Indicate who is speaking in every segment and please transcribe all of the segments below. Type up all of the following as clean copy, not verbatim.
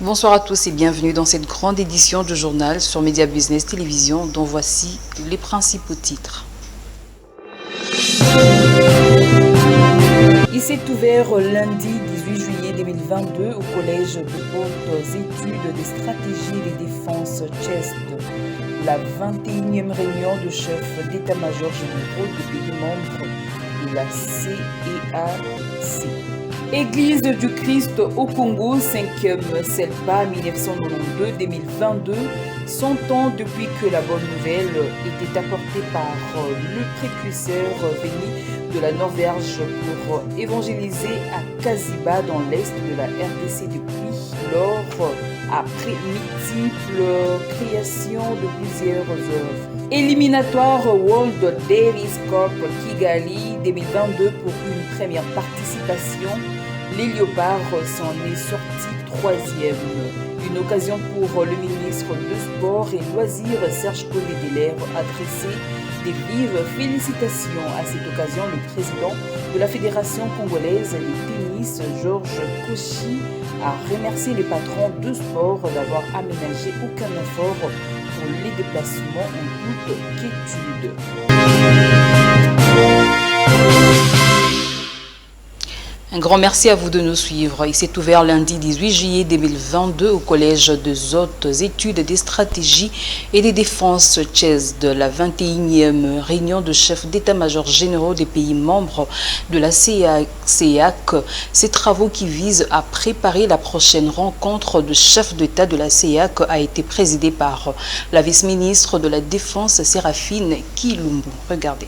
Speaker 1: Bonsoir à tous et bienvenue dans cette grande édition du journal sur Média Business Télévision dont voici les principaux titres. Il s'est ouvert lundi 18 juillet 2022 au Collège de hautes études des stratégies et des défenses CHESD, la 21e réunion de chefs d'état-major généraux des pays membres de la CEAC. Église du Christ au Congo, 5e CELPA 1992-2022, 100 ans depuis que la bonne nouvelle était apportée par le précurseur venu de la Norvège pour évangéliser à Kaziba dans l'est de la RDC depuis lors, après multiples créations de plusieurs œuvres. Éliminatoire World Davis Corp Kigali 2022 pour une première participation. Les Léopards s'en est sorti 3e. Une occasion pour le ministre de Sport et Loisirs Serge Kodé-Delaire adresser des vives félicitations. À cette occasion, le président de la Fédération congolaise de tennis, Georges Kochi, a remercié les patrons de sport d'avoir aménagé aucun effort pour les déplacements en toute quiétude. Un grand merci à vous de nous suivre. Il s'est ouvert lundi 18 juillet 2022 au Collège des hautes études des stratégies et des défenses CHESD, la 21e réunion de chefs d'état-major généraux des pays membres de la CEAC. Ces travaux qui visent à préparer la prochaine rencontre de chefs d'État de la CEAC a été présidée par la vice-ministre de la Défense Séraphine Kilumbu. Regardez.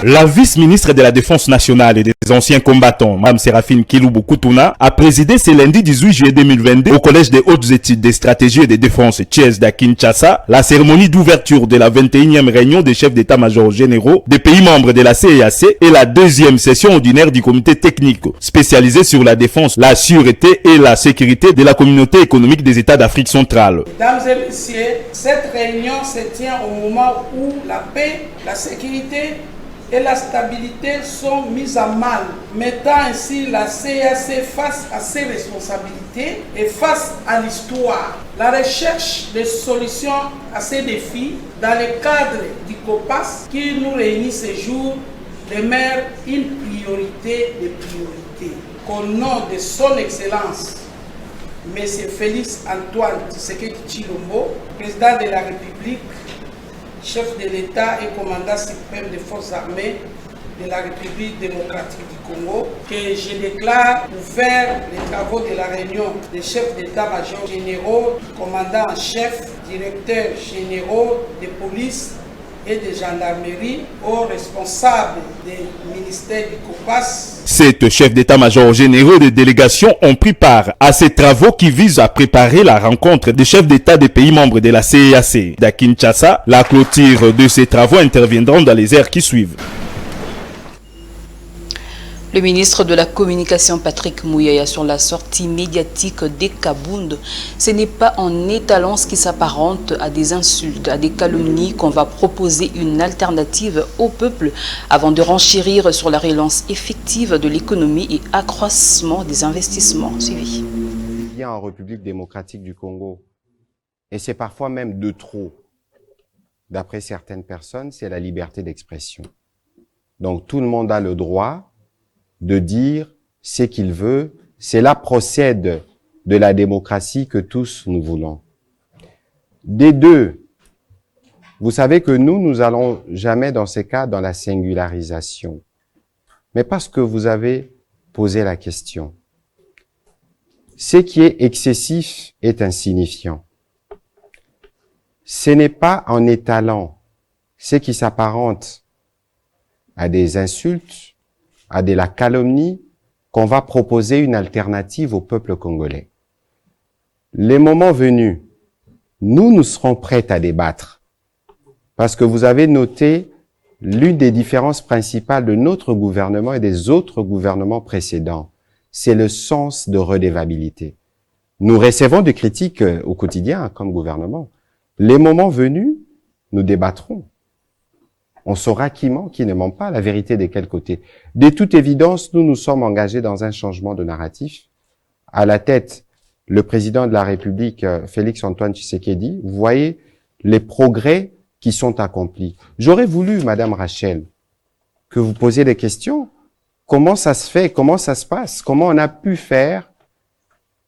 Speaker 2: La vice-ministre de la Défense nationale et des anciens combattants, Mme Séraphine Kilumbu Kutuna, a présidé ce lundi 18 juillet 2022 au Collège des hautes études des stratégies et des défenses CHESD à Kinshasa, la cérémonie d'ouverture de la 21e réunion des chefs d'état-major généraux des pays membres de la CEAC et la deuxième session ordinaire du comité technique spécialisé sur la défense, la sûreté et la sécurité de la communauté économique des États d'Afrique centrale.
Speaker 3: Mesdames et messieurs, cette réunion se tient au moment où la paix, la sécurité et la stabilité sont mises à mal, mettant ainsi la CEAC face à ses responsabilités et face à l'histoire. La recherche de solutions à ces défis dans le cadre du COPAS qui nous réunit ce jour demeure une priorité des priorités. Qu'au nom de son Excellence, M. Félix Antoine Tshisekedi Tshilombo, président de la République, chef de l'État et commandant suprême des forces armées de la République démocratique du Congo, que je déclare ouvert les travaux de la réunion des chefs d'état-major généraux, commandants en chef, directeurs généraux de police et de gendarmerie aux responsables des ministères du COPAS.
Speaker 2: Sept chefs d'état-major généraux des délégations ont pris part à ces travaux qui visent à préparer la rencontre des chefs d'État des pays membres de la CEAC. À Kinshasa, la clôture de ces travaux interviendra dans les heures qui suivent.
Speaker 1: Le ministre de la Communication Patrick Muyaya sur la sortie médiatique des Kabound. Ce n'est pas en étalant ce qui s'apparente à des insultes, à des calomnies qu'on va proposer une alternative au peuple avant de renchérir sur la relance effective de l'économie et accroissement des investissements. Suivi.
Speaker 4: Il y a en République démocratique du Congo, et c'est parfois même de trop, d'après certaines personnes, c'est la liberté d'expression. Donc tout le monde a le droit de dire ce qu'il veut. Cela procède de la démocratie que tous nous voulons. Des deux, vous savez que nous allons jamais dans ces cas dans la singularisation. Mais parce que vous avez posé la question. Ce qui est excessif est insignifiant. Ce n'est pas en étalant ce qui s'apparente à des insultes, à de la calomnie, qu'on va proposer une alternative au peuple congolais. Les moments venus, nous serons prêts à débattre. Parce que vous avez noté l'une des différences principales de notre gouvernement et des autres gouvernements précédents. C'est le sens de redevabilité. Nous recevons des critiques au quotidien comme gouvernement. Les moments venus, nous débattrons. On saura qui ment, qui ne ment pas, la vérité de quel côté. De toute évidence, nous nous sommes engagés dans un changement de narratif à la tête le président de la République, Félix-Antoine Tshisekedi, vous voyez les progrès qui sont accomplis. J'aurais voulu, Madame Rachel, que vous posiez des questions. Comment ça se fait? Comment ça se passe? Comment on a pu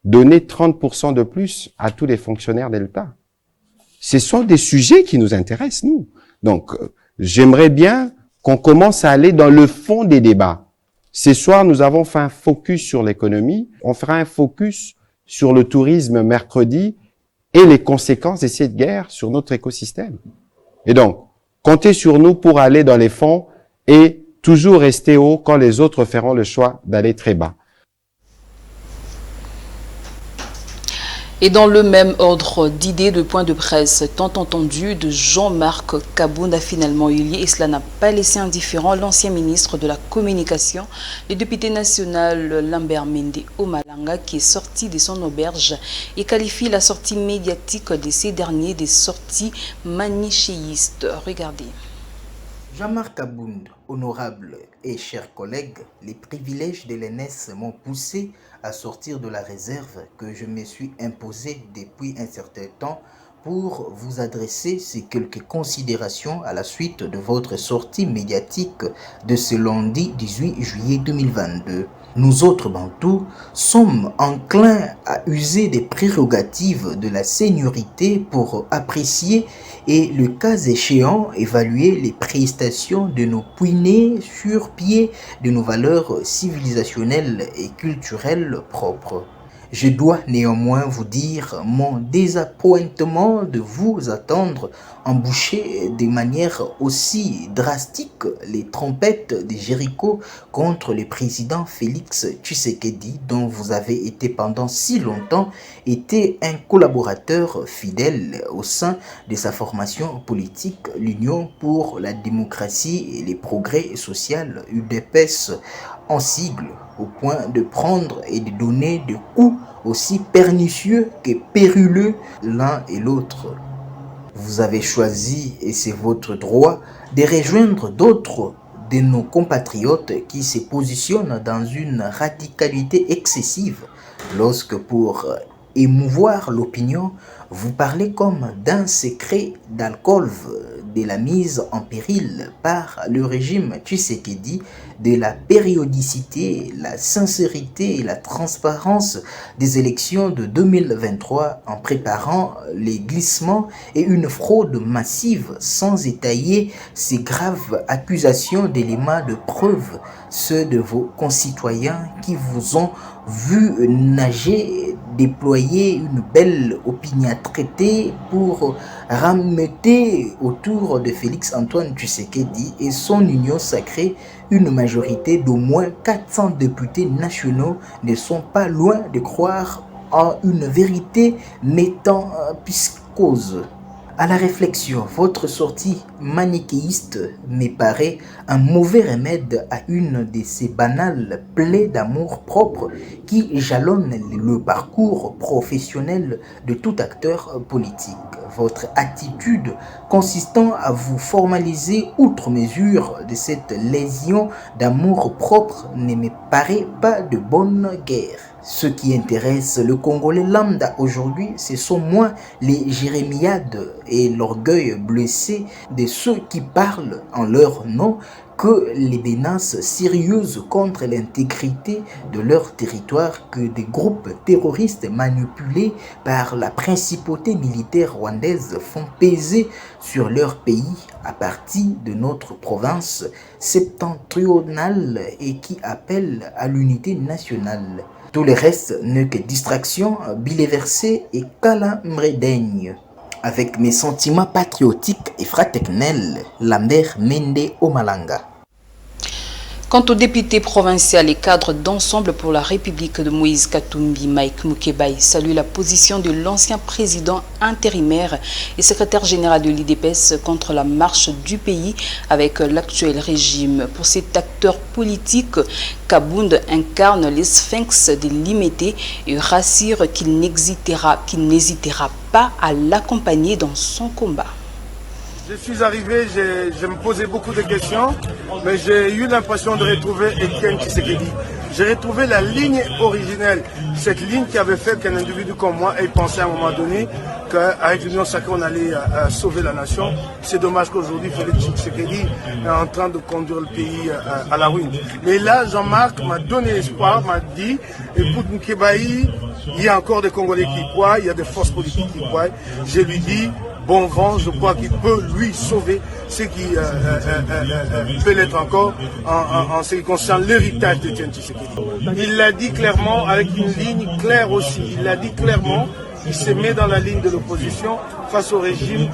Speaker 4: donner 30% de plus à tous les fonctionnaires de l'État? Ce sont des sujets qui nous intéressent, nous. Donc, j'aimerais bien qu'on commence à aller dans le fond des débats. Ce soir, nous avons fait un focus sur l'économie. On fera un focus sur le tourisme mercredi et les conséquences de cette guerre sur notre écosystème. Et donc, comptez sur nous pour aller dans les fonds et toujours rester haut quand les autres feront le choix d'aller très bas.
Speaker 1: Et dans le même ordre d'idées, de points de presse tant entendu de Jean-Marc Kabound a finalement eu lieu et cela n'a pas laissé indifférent l'ancien ministre de la Communication, le député national Lambert Mende Omalanga, qui est sorti de son auberge et qualifie la sortie médiatique de ces derniers des sorties manichéistes. Regardez.
Speaker 5: Jean-Marc Kabound, honorable et chers collègues, les privilèges de l'ENS m'ont poussé à sortir de la réserve que je me suis imposée depuis un certain temps pour vous adresser ces quelques considérations à la suite de votre sortie médiatique de ce lundi 18 juillet 2022. Nous autres Bantous sommes enclins à user des prérogatives de la seniorité pour apprécier et, le cas échéant, évaluer les prestations de nos puinés sur pied de nos valeurs civilisationnelles et culturelles propres. Je dois néanmoins vous dire mon désappointement de vous attendre emboucher de manière aussi drastique les trompettes de Jéricho contre le président Félix Tshisekedi, dont vous avez été pendant si longtemps un collaborateur fidèle au sein de sa formation politique, l'Union pour la démocratie et les progrès sociaux, UDPS en sigle, au point de prendre et de donner des coups aussi pernicieux que périlleux l'un et l'autre. Vous avez choisi, et c'est votre droit, de rejoindre d'autres de nos compatriotes qui se positionnent dans une radicalité excessive lorsque, pour émouvoir l'opinion, vous parlez comme d'un secret d'alcool de la mise en péril par le régime Tshisekedi de la périodicité, la sincérité et la transparence des élections de 2023 en préparant les glissements et une fraude massive sans étayer ces graves accusations d'éléments de preuve, ceux de vos concitoyens qui vous ont vu nager, déployer une belle opiniâtreté pour rameuter autour de Félix-Antoine Tshisekedi et son union sacrée. Une majorité d'au moins 400 députés nationaux ne sont pas loin de croire en une vérité mettant piscose. À la réflexion, votre sortie manichéiste me paraît un mauvais remède à une de ces banales plaies d'amour propre qui jalonnent le parcours professionnel de tout acteur politique. Votre attitude consistant à vous formaliser outre mesure de cette lésion d'amour propre ne me paraît pas de bonne guerre. Ce qui intéresse le Congolais lambda aujourd'hui, ce sont moins les jérémiades et l'orgueil blessé de ceux qui parlent en leur nom que les menaces sérieuses contre l'intégrité de leur territoire que des groupes terroristes manipulés par la principauté militaire rwandaise font peser sur leur pays à partir de notre province septentrionale et qui appellent à l'unité nationale. Tout le reste n'est que distraction, billet versé et calambredaigne. Avec mes sentiments patriotiques et fraternels, Lambert Mende Omalanga.
Speaker 1: Quant au député provincial et cadre d'ensemble pour la République de Moïse Katumbi, Mike Mukebai salue la position de l'ancien président intérimaire et secrétaire général de l'IDPS contre la marche du pays avec l'actuel régime. Pour cet acteur politique, Kabound incarne les sphinx de l'Imété et rassure qu'il n'hésitera pas à l'accompagner dans son combat.
Speaker 6: Je suis arrivé, je me posais beaucoup de questions, mais j'ai eu l'impression de retrouver Etienne Tshisekedi. j'ai retrouvé la ligne originelle. Cette ligne qui avait fait qu'un individu comme moi ait pensé à un moment donné qu'avec l'Union sacrée, on allait sauver la nation. C'est dommage qu'aujourd'hui, Félix Tshisekedi est en train de conduire le pays à la ruine. Mais là, Jean-Marc m'a donné espoir, m'a dit, écoute, Moukébaï, il y a encore des Congolais qui croient, il y a des forces politiques qui croient. Je lui dis, bon vent, je crois qu'il peut lui sauver ce qui peut l'être encore en ce qui concerne l'héritage de Etienne Tshisekedi. Il l'a dit clairement, avec une ligne claire aussi. Il l'a dit clairement, il se met dans la ligne de l'opposition face au régime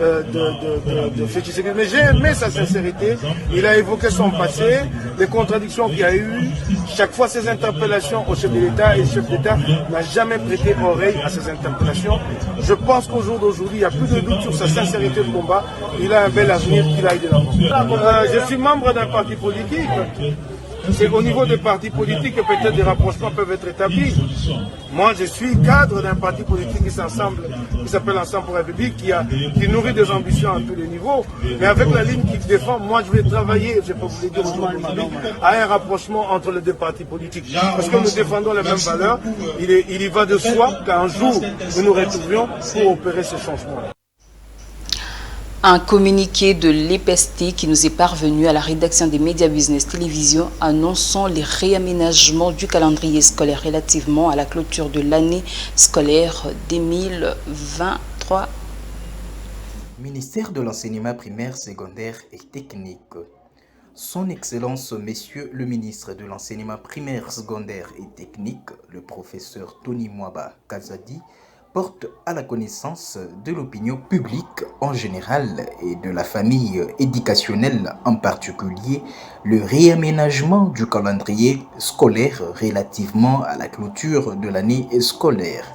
Speaker 6: de Félix Tshisekedi. Mais j'ai aimé sa sincérité. Il a évoqué son passé, les contradictions qu'il y a eu. Chaque fois, ses interpellations au chef de l'État, et le chef d'État n'a jamais prêté oreille à ces interpellations. Je pense qu'au jour d'aujourd'hui, il n'y a plus de doute sur sa sincérité de combat. Il a un bel avenir, qu'il aille de l'avant. Je suis membre d'un parti politique. C'est au niveau des partis politiques que peut-être des rapprochements peuvent être établis. Moi, je suis cadre d'un parti politique qui s'appelle Ensemble pour la République, qui nourrit des ambitions à tous les niveaux. Mais avec la ligne qu'il défend, moi, je vais travailler, je peux vous le dire aujourd'hui, à un rapprochement entre les deux partis politiques. Parce que nous défendons les mêmes valeurs. Il y va de soi qu'un jour, nous nous retrouvions pour opérer ce changement.
Speaker 1: Un communiqué de l'EPST qui nous est parvenu à la rédaction des médias Business Télévision annonçant les réaménagements du calendrier scolaire relativement à la clôture de l'année scolaire 2023.
Speaker 5: Ministère de l'enseignement primaire, secondaire et technique. Son Excellence, Monsieur le ministre de l'enseignement primaire, secondaire et technique, le professeur Tony Mwaba Kazadi, porte à la connaissance de l'opinion publique en général et de la famille éducationnelle en particulier le réaménagement du calendrier scolaire relativement à la clôture de l'année scolaire.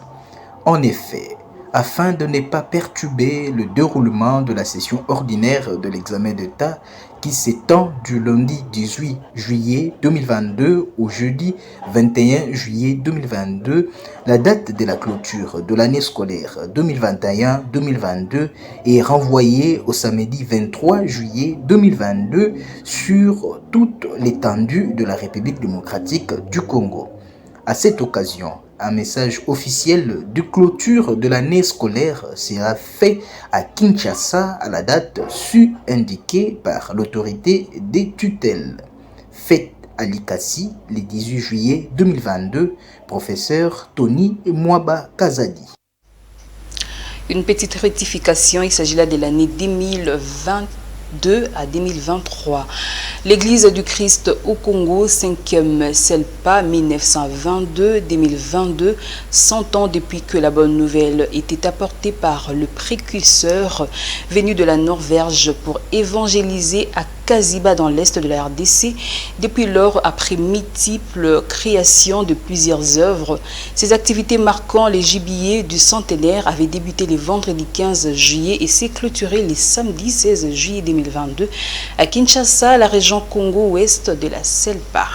Speaker 5: En effet, afin de ne pas perturber le déroulement de la session ordinaire de l'examen d'État qui s'étend du lundi 18 juillet 2022 au jeudi 21 juillet 2022, la date de la clôture de l'année scolaire 2021-2022 est renvoyée au samedi 23 juillet 2022 sur toute l'étendue de la République démocratique du Congo. À cette occasion, un message officiel de clôture de l'année scolaire sera fait à Kinshasa à la date indiquée par l'autorité des tutelles. Faite à Likasi le 18 juillet 2022, professeur Tony Mwaba Kazadi.
Speaker 1: Une petite rectification, il s'agit là de l'année 2022 à 2023. L'Église du Christ au Congo, 5e CELPA 1922-2022, 100 ans depuis que la bonne nouvelle était apportée par le précurseur venu de la Norvège pour évangéliser à Kaziba dans l'est de la RDC. Depuis lors, après multiples créations de plusieurs œuvres, ces activités marquant les jubilés du centenaire avaient débuté le vendredi 15 juillet et s'est clôturé le samedi 16 juillet 2022 à Kinshasa, la région Congo-Ouest de la CELPA.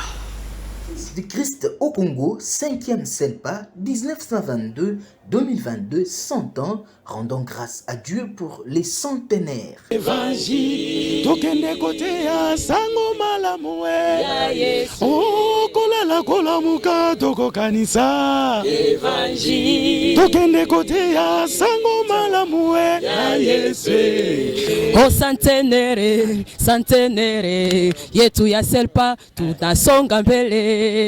Speaker 5: Du Christ au Congo, 5e CELPA, 1922-2022, 100 ans, rendons grâce à Dieu pour les centenaires.
Speaker 7: Évangile, tokende kote ya sango malamue, oh kolala kolamuka toko kanisa. Évangile, tokende kote ya sango malamue, ya Yesu.
Speaker 8: Oh centenaire, centenaire, yetu ya CELPA, tunasonga mbele.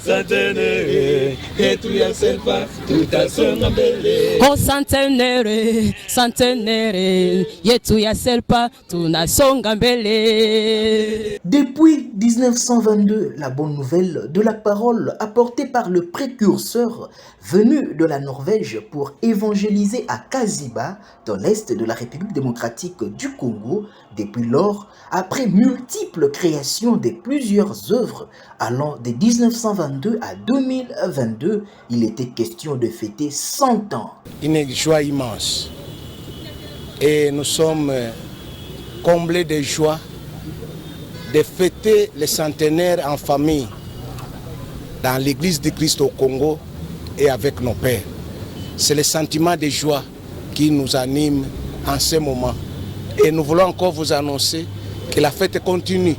Speaker 7: Centenaire, yetu ya CELPA, tutasonga mbele.
Speaker 8: Oh centenaire, centenaire, yetu ya CELPA, tunasonga mbele.
Speaker 5: Depuis 1922, la bonne nouvelle de la parole apportée par le précurseur venu de la Norvège pour évangéliser à Kaziba, dans l'est de la République démocratique du Congo. Depuis lors, après multiples créations de plusieurs œuvres allant de 1922 à 2022, il était question de fêter 100 ans.
Speaker 7: Une joie immense. Et nous sommes comblés de joie de fêter le centenaire en famille dans l'église du Christ au Congo et avec nos pères. C'est le sentiment de joie qui nous anime en ce moment. Et nous voulons encore vous annoncer que la fête continue.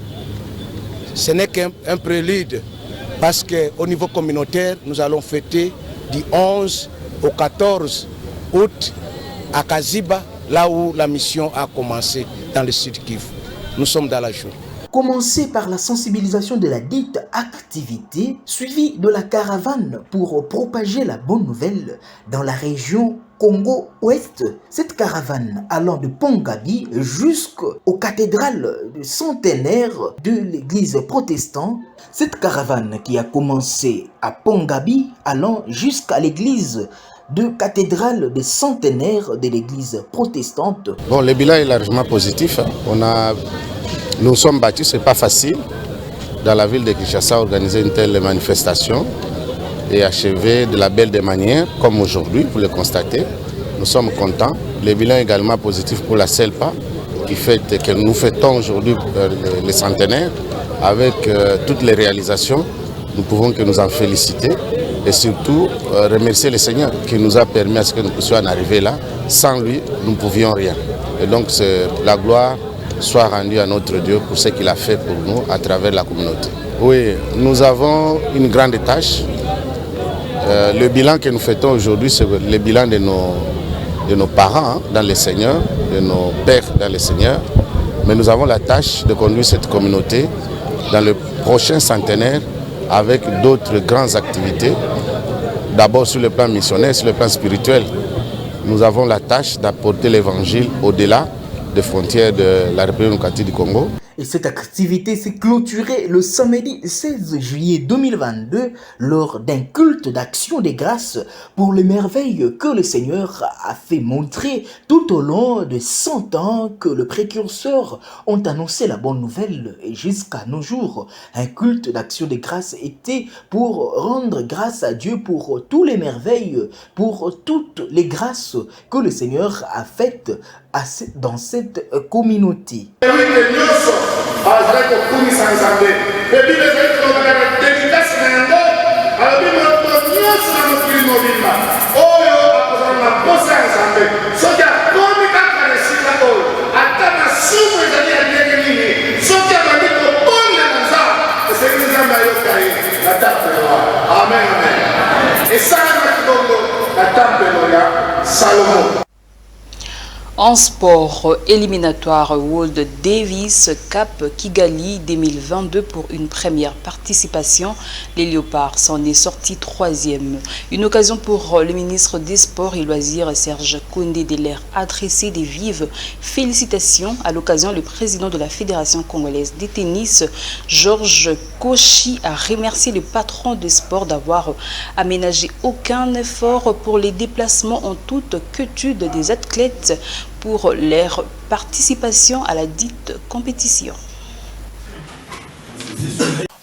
Speaker 7: Ce n'est qu'un prélude parce qu'au niveau communautaire, nous allons fêter du 11 au 14 août à Kaziba, là où la mission a commencé dans le sud Kivu. Nous sommes dans la joie.
Speaker 5: Commencer par la sensibilisation de la dite activité, suivie de la caravane pour propager la bonne nouvelle dans la région Congo-Ouest. Cette caravane allant de Pongabi jusqu'aux cathédrales de centenaire de l'église protestante. Cette caravane qui a commencé à Pongabi allant jusqu'à l'église de cathédrale des centenaires de l'église protestante.
Speaker 9: Bon, le bilan est largement positif. Nous sommes battus, ce n'est pas facile dans la ville de Kinshasa organiser une telle manifestation et achever de la belle des manières, comme aujourd'hui, vous le constatez. Nous sommes contents. Le bilan est également positif pour la CELPA, qui fête, que nous fêtons aujourd'hui les centenaires avec toutes les réalisations. Nous pouvons que nous en féliciter et surtout remercier le Seigneur qui nous a permis à ce que nous puissions en arriver là. Sans lui, nous ne pouvions rien. Et donc la gloire soit rendue à notre Dieu pour ce qu'il a fait pour nous à travers la communauté. Oui, nous avons une grande tâche. Le bilan que nous fêtons aujourd'hui, c'est le bilan de nos parents dans le Seigneur, de nos pères dans le Seigneur. Mais nous avons la tâche de conduire cette communauté dans le prochain centenaire avec d'autres grandes activités. D'abord sur le plan missionnaire, sur le plan spirituel. Nous avons la tâche d'apporter l'évangile au-delà des frontières de la République démocratique du Congo.
Speaker 5: Et cette activité s'est clôturée le samedi 16 juillet 2022 lors d'un culte d'action des grâces pour les merveilles que le Seigneur a fait montrer tout au long de 100 ans que le précurseur ont annoncé la bonne nouvelle et jusqu'à nos jours. Un culte d'action des grâces était pour rendre grâce à Dieu pour toutes les merveilles, pour toutes les grâces que le Seigneur a faites dans cette communauté.
Speaker 1: En sport, éliminatoire World Davis Cup Kigali 2022 pour une première participation. Les Léopards s'en est sorti 3e. Une occasion pour le ministre des Sports et Loisirs Serge Koundé de leur adresser des vives félicitations. À l'occasion, le président de la Fédération congolaise de tennis, Georges Kochi, a remercié le patron de sport d'avoir aménagé aucun effort pour les déplacements en toute quiétude des athlètes pour leur participation à la dite compétition.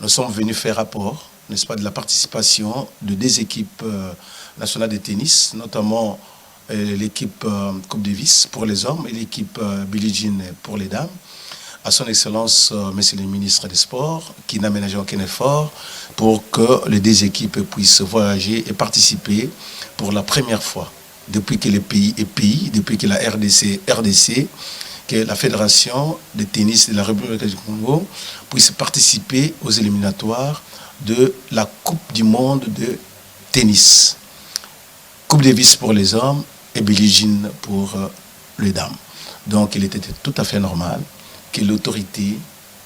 Speaker 10: Nous sommes venus faire rapport, n'est-ce pas, de la participation de deux équipes nationales de tennis, notamment l'équipe Coupe Davis pour les hommes et l'équipe Billie Jean pour les dames, à son Excellence, Monsieur le ministre des Sports, qui n'a ménagé aucun effort pour que les deux équipes puissent voyager et participer pour la première fois. Depuis que le pays est pays, depuis que la RDC, que la Fédération de tennis de la République du Congo puisse participer aux éliminatoires de la Coupe du monde de tennis. Coupe Davis pour les hommes et Billie Jean pour les dames. Donc il était tout à fait normal que l'autorité,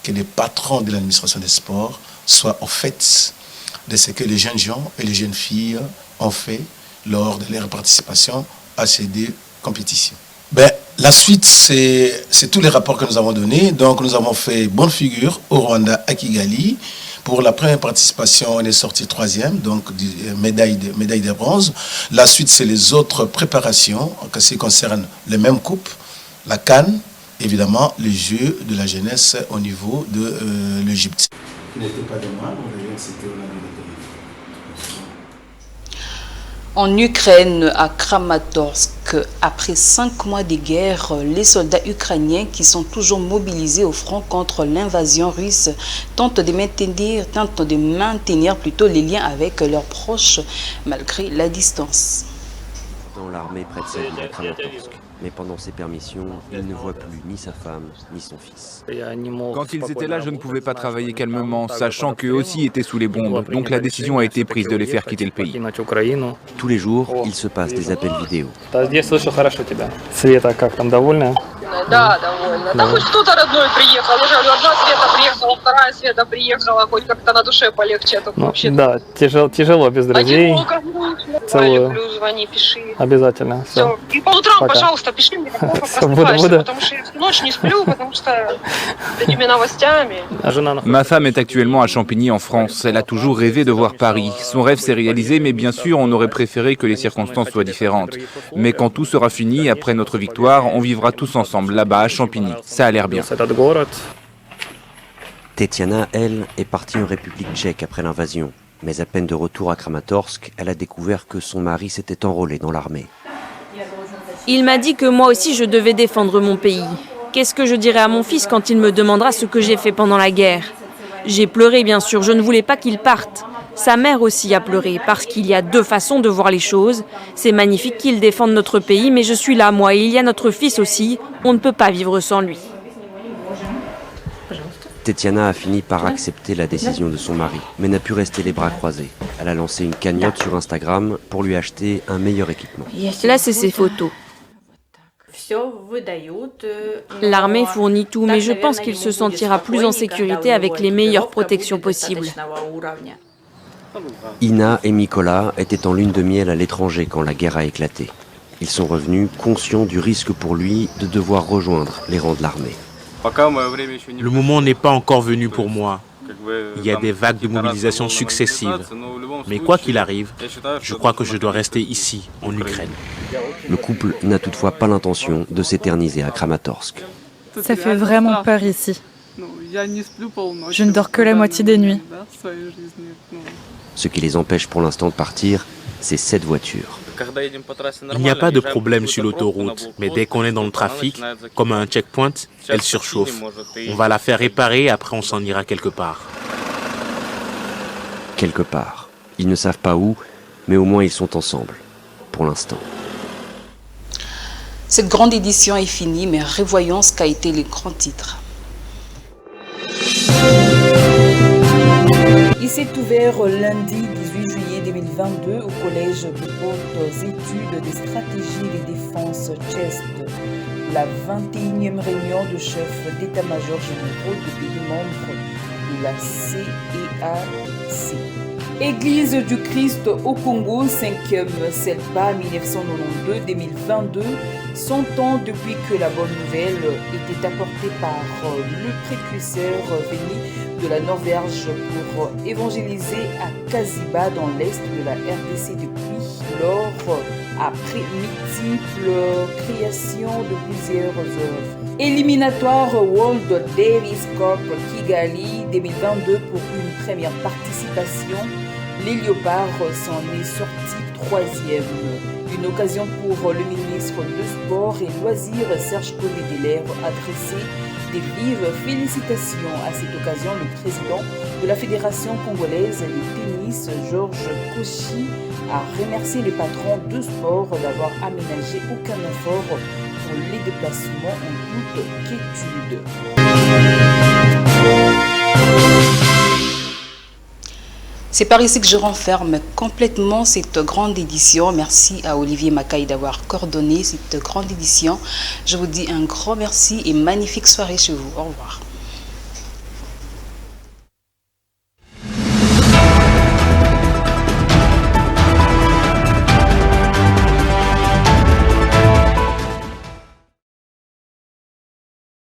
Speaker 10: que les patrons de l'administration des sports soient au fait de ce que les jeunes gens et les jeunes filles ont fait lors de leur participation à ces deux compétitions. La suite, c'est tous les rapports que nous avons donnés. Donc nous avons fait bonne figure au Rwanda, à Kigali. Pour la première participation, on est sorti 3e, donc médaille de bronze. La suite, c'est les autres préparations qui concernent les mêmes coupes, la CAN, évidemment, les Jeux de la jeunesse au niveau de l'Égypte. N'était pas de moi, c'était au
Speaker 1: En Ukraine, à Kramatorsk, après 5 mois de guerre, les soldats ukrainiens qui sont toujours mobilisés au front contre l'invasion russe tentent de maintenir plutôt les liens avec leurs proches malgré la distance.
Speaker 11: Dans l'armée près de sa ville à Kramatorsk. Mais pendant ses permissions, il ne voit plus ni sa femme, ni son fils.
Speaker 12: Quand ils étaient là, je ne pouvais pas travailler calmement, sachant qu'eux aussi étaient sous les bombes. Donc la décision a été prise de les faire quitter le pays.
Speaker 11: Tous les jours, il se passe des appels vidéo.
Speaker 13: Да, довольна. Да хоть кто-то родной приехал. Уже одна Света приехала, вторая Света приехала. Хоть как-то на душе полегче. Вообще.
Speaker 14: Да, тяжело без друзей.
Speaker 13: Люблю, звони, пиши.
Speaker 14: Обязательно.
Speaker 13: Все. И по утрам, пожалуйста, пиши мне, как только просыпаешься, потому что я всю ночь не сплю, потому что этими новостями.
Speaker 12: Ma femme est actuellement à Champigny en France. Elle a toujours rêvé de voir Paris. Son rêve s'est réalisé, mais bien sûr, on aurait préféré que les circonstances soient différentes. Mais quand tout sera fini, après notre victoire, on vivra tous ensemble là-bas à Champigny. Ça a l'air bien.
Speaker 11: Tetiana, elle, est partie en République tchèque après l'invasion. Mais à peine de retour à Kramatorsk, elle a découvert que son mari s'était enrôlé dans l'armée.
Speaker 15: Il m'a dit que moi aussi je devais défendre mon pays. Qu'est-ce que je dirai à mon fils quand il me demandera ce que j'ai fait pendant la guerre? J'ai pleuré bien sûr, je ne voulais pas qu'il parte. Sa mère aussi a pleuré, parce qu'il y a deux façons de voir les choses. C'est magnifique qu'il défende notre pays, mais je suis là, moi, et il y a notre fils aussi. On ne peut pas vivre sans lui.
Speaker 11: Tetiana a fini par accepter la décision de son mari, mais n'a pu rester les bras croisés. Elle a lancé une cagnotte sur Instagram pour lui acheter un meilleur équipement.
Speaker 15: Là, c'est ses photos. L'armée fournit tout, mais je pense qu'il se sentira plus en sécurité avec les meilleures protections possibles.
Speaker 11: Ina et Mikola étaient en lune de miel à l'étranger quand la guerre a éclaté. Ils sont revenus conscients du risque pour lui de devoir rejoindre les rangs de l'armée.
Speaker 16: Le moment n'est pas encore venu pour moi. Il y a des vagues de mobilisation successives. Mais quoi qu'il arrive, je crois que je dois rester ici, en Ukraine.
Speaker 11: Le couple n'a toutefois pas l'intention de s'éterniser à Kramatorsk.
Speaker 17: Ça fait vraiment peur ici. Je ne dors que la moitié des nuits.
Speaker 11: Ce qui les empêche pour l'instant de partir, c'est cette voiture.
Speaker 16: Il n'y a pas de problème sur l'autoroute, mais dès qu'on est dans le trafic, comme à un checkpoint, elle surchauffe. On va la faire réparer et après on s'en ira quelque part.
Speaker 11: Quelque part. Ils ne savent pas où, mais au moins ils sont ensemble. Pour l'instant.
Speaker 1: Cette grande édition est finie, mais revoyons ce qu'a été les grands titres. Il s'est ouvert lundi 18 juillet 2022 au Collège de hautes études des stratégies et des défenses CHESD, la 21e réunion de chefs d'état-major généraux des pays membres de la CEAC. Église du Christ au Congo, 5e CELPA 1992-2022, 100 ans depuis que la bonne nouvelle était apportée par le précurseur venu de la Norvège pour évangéliser à Kaziba dans l'est de la RDC depuis lors, après multiples créations de plusieurs œuvres. Éliminatoire World Davis Cup Kigali 2022 pour une première participation. Les Léopards s'en est sorti 3e. Une occasion pour le ministre de Sport et Loisirs Serge Kondé-Deler adresser des vives félicitations. À cette occasion, le président de la Fédération congolaise de tennis, Georges Kochi, a remercié les patrons de sport d'avoir aménagé aucun effort pour les déplacements en toute quiétude. C'est par ici que je renferme complètement cette grande édition. Merci à Olivier Macaille d'avoir coordonné cette grande édition. Je vous dis un grand merci et magnifique soirée chez vous. Au revoir.